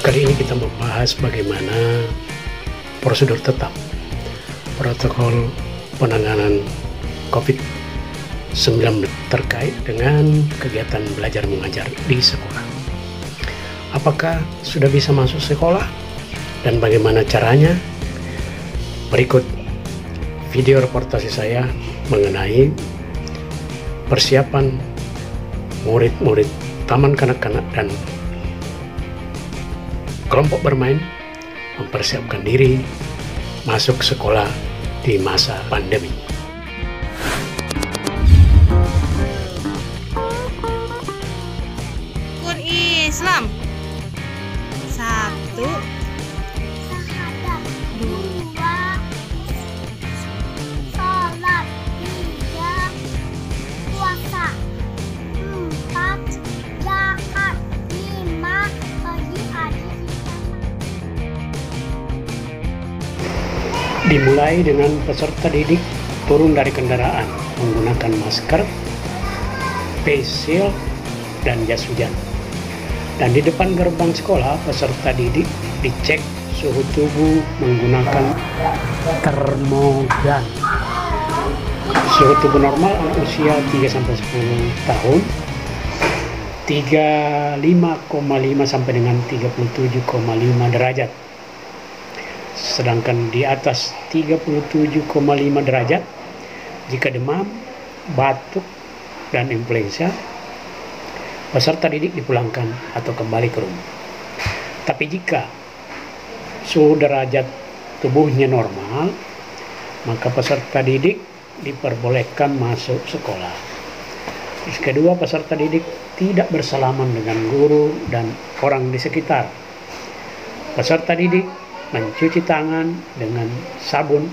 Kali ini kita membahas bagaimana prosedur tetap protokol penanganan COVID-19 terkait dengan kegiatan belajar mengajar di sekolah. Apakah sudah bisa masuk sekolah dan bagaimana caranya? Berikut video reportase saya mengenai persiapan murid-murid taman kanak-kanak dan kelompok bermain mempersiapkan diri masuk sekolah di masa pandemi. Rukun Islam 1, 2, sholat, 3, puasa, 4, zakat, 5, bagi adik. Dimulai dengan peserta didik turun dari kendaraan menggunakan masker, face shield, dan jas hujan. Dan di depan gerbang sekolah, peserta didik dicek suhu tubuh menggunakan termogan. Suhu tubuh normal anak usia 3-10 tahun 35,5 sampai dengan 37,5 derajat. Sedangkan di atas 37,5 derajat, jika demam, batuk, dan influenza, peserta didik dipulangkan atau kembali ke rumah. Tapi jika suhu derajat tubuhnya normal, maka peserta didik diperbolehkan masuk sekolah. Terus kedua, peserta didik tidak bersalaman dengan guru dan orang di sekitar. Peserta didik mencuci tangan dengan sabun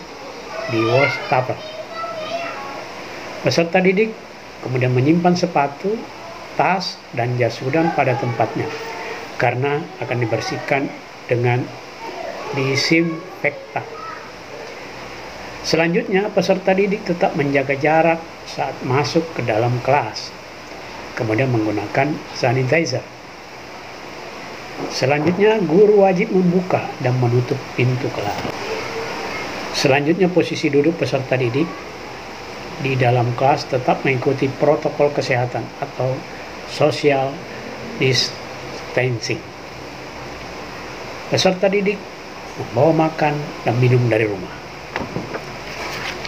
di wastafel. Peserta didik kemudian menyimpan sepatu, tas, dan jas hujan pada tempatnya karena akan dibersihkan dengan disinfektan. Selanjutnya, peserta didik tetap menjaga jarak saat masuk ke dalam kelas, kemudian menggunakan sanitizer. Selanjutnya, guru wajib membuka dan menutup pintu kelas. Selanjutnya, posisi duduk peserta didik di dalam kelas tetap mengikuti protokol kesehatan atau social distancing. Peserta didik membawa makan dan minum dari rumah.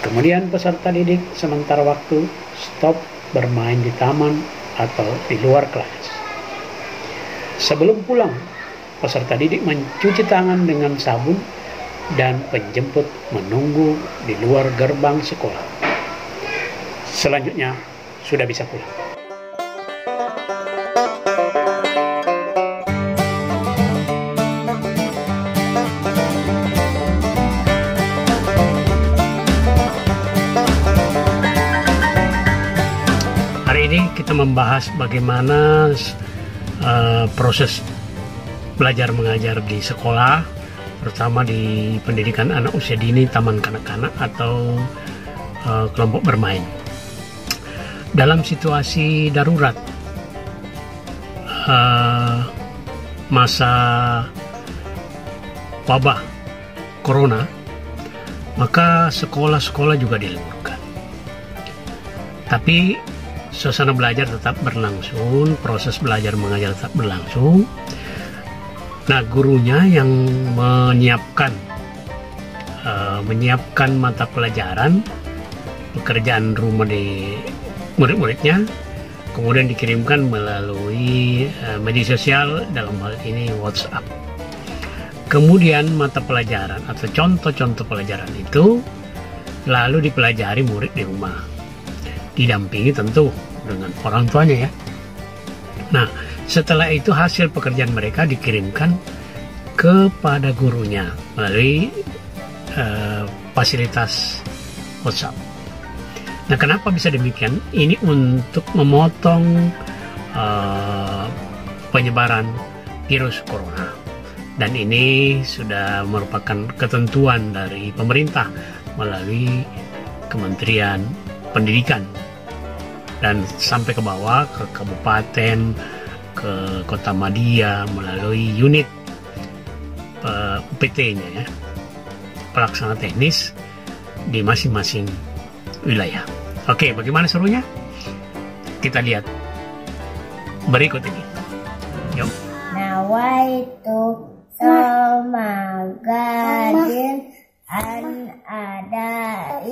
Kemudian peserta didik sementara waktu stop bermain di taman atau di luar kelas. Sebelum pulang, peserta didik mencuci tangan dengan sabun dan penjemput menunggu di luar gerbang sekolah. Selanjutnya, sudah bisa pulang. Hari ini kita membahas bagaimana proses belajar mengajar di sekolah, terutama di pendidikan anak usia dini, taman kanak-kanak atau kelompok bermain. Dalam situasi darurat masa wabah corona, maka sekolah-sekolah juga diliburkan. Tapi suasana belajar tetap berlangsung, proses belajar mengajar tetap berlangsung. Nah, gurunya yang menyiapkan mata pelajaran, pekerjaan rumah di murid-muridnya, kemudian dikirimkan melalui media sosial, dalam hal ini WhatsApp. Kemudian mata pelajaran atau contoh-contoh pelajaran itu lalu dipelajari murid di rumah, didampingi tentu dengan orang tuanya ya. Nah, setelah itu hasil pekerjaan mereka dikirimkan kepada gurunya melalui fasilitas WhatsApp. Nah, kenapa bisa demikian? Ini untuk memotong penyebaran virus corona. Dan ini sudah merupakan ketentuan dari pemerintah melalui Kementerian Pendidikan. Dan sampai ke bawah, ke kabupaten, ke kota Madia, melalui unit UPT-nya ya, pelaksana teknis di masing-masing wilayah. Oke, bagaimana serunya? Kita lihat berikut ini. Yuk. Nawaitu Somagadin an adai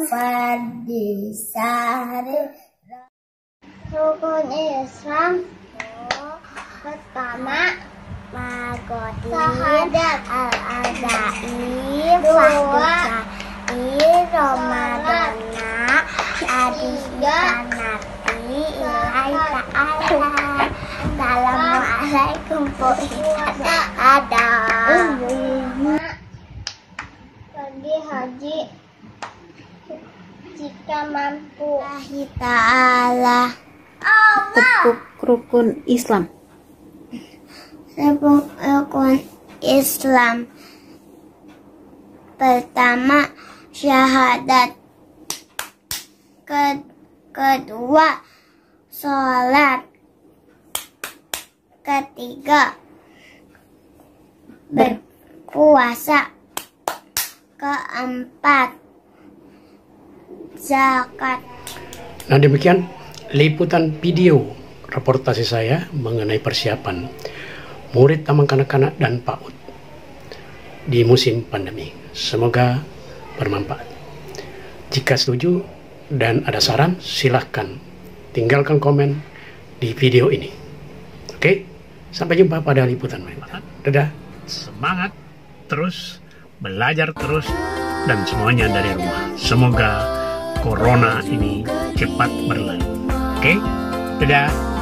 fardi sahri. Rukun Islam pertama magoti syahadat al-adai fardhi Ramadana adisanati ilai ta'ala. Assalamualaikum pergi haji jika mampu. Allahi ta'ala. Tepuk rukun Islam. Tepuk rukun Islam. Pertama syahadat, kedua sholat, ketiga berpuasa, keempat zakat. Nah, demikian liputan video reportase saya mengenai persiapan murid taman kanak-kanak dan PAUD di musim pandemi. Semoga bermanfaat. Jika setuju dan ada saran, silahkan tinggalkan komen di video ini. Oke, sampai jumpa pada liputan berikutnya. Dadah. Semangat terus, belajar terus, dan semuanya dari rumah. Semoga corona ini cepat berlalu. Oke, dadah.